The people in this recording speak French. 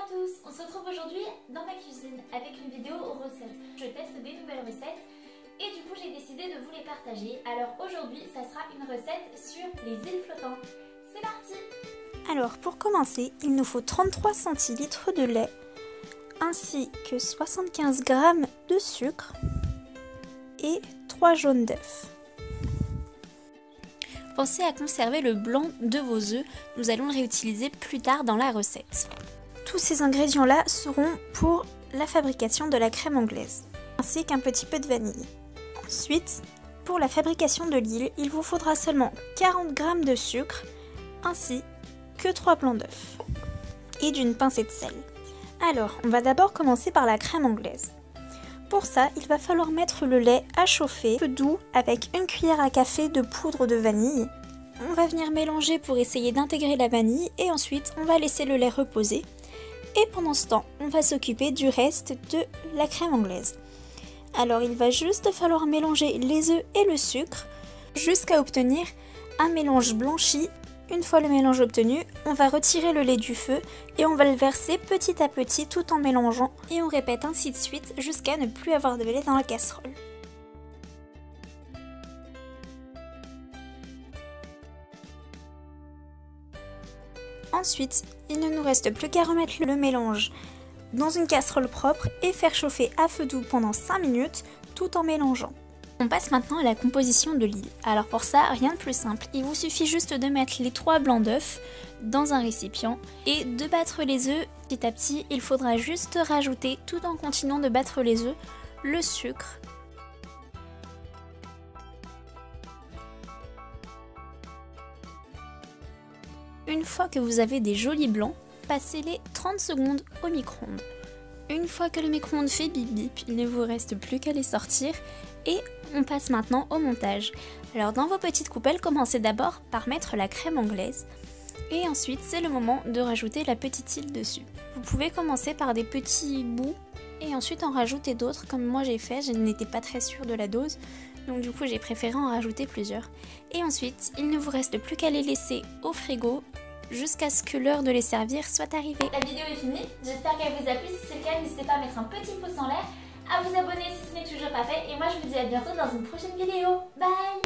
à tous, on se retrouve aujourd'hui dans ma cuisine avec une vidéo aux recettes. Je teste des nouvelles recettes et du coup j'ai décidé de vous les partager. Alors aujourd'hui ça sera une recette sur les îles flottantes. C'est parti! Alors pour commencer, il nous faut 33 centilitres de lait ainsi que 75 g de sucre et 3 jaunes d'œufs. Pensez à conserver le blanc de vos œufs, nous allons le réutiliser plus tard dans la recette. Tous ces ingrédients-là seront pour la fabrication de la crème anglaise, ainsi qu'un petit peu de vanille. Ensuite, pour la fabrication de l'île, il vous faudra seulement 40 g de sucre, ainsi que 3 blancs d'œufs, et d'une pincée de sel. Alors, on va d'abord commencer par la crème anglaise. Pour ça, il va falloir mettre le lait à chauffer, peu doux, avec une cuillère à café de poudre de vanille. On va venir mélanger pour essayer d'intégrer la vanille et ensuite on va laisser le lait reposer. Et pendant ce temps, on va s'occuper du reste de la crème anglaise. Alors il va juste falloir mélanger les œufs et le sucre jusqu'à obtenir un mélange blanchi. Une fois le mélange obtenu, on va retirer le lait du feu et on va le verser petit à petit tout en mélangeant. Et on répète ainsi de suite jusqu'à ne plus avoir de lait dans la casserole. Ensuite, il ne nous reste plus qu'à remettre le mélange dans une casserole propre et faire chauffer à feu doux pendant 5 minutes tout en mélangeant. On passe maintenant à la composition de l'île. Alors pour ça, rien de plus simple, il vous suffit juste de mettre les 3 blancs d'œufs dans un récipient et de battre les œufs petit à petit. Il faudra juste rajouter, tout en continuant de battre les œufs, le sucre. Une fois que vous avez des jolis blancs, passez-les 30 secondes au micro-ondes. Une fois que le micro-ondes fait bip bip, il ne vous reste plus qu'à les sortir et on passe maintenant au montage. Alors dans vos petites coupelles, commencez d'abord par mettre la crème anglaise et ensuite c'est le moment de rajouter la petite île dessus. Vous pouvez commencer par des petits bouts et ensuite en rajouter d'autres comme moi j'ai fait, je n'étais pas très sûre de la dose. Donc du coup j'ai préféré en rajouter plusieurs. Et ensuite, il ne vous reste plus qu'à les laisser au frigo jusqu'à ce que l'heure de les servir soit arrivée. La vidéo est finie, j'espère qu'elle vous a plu. Si c'est le cas, n'hésitez pas à mettre un petit pouce en l'air, à vous abonner si ce n'est toujours pas fait. Et moi je vous dis à bientôt dans une prochaine vidéo. Bye!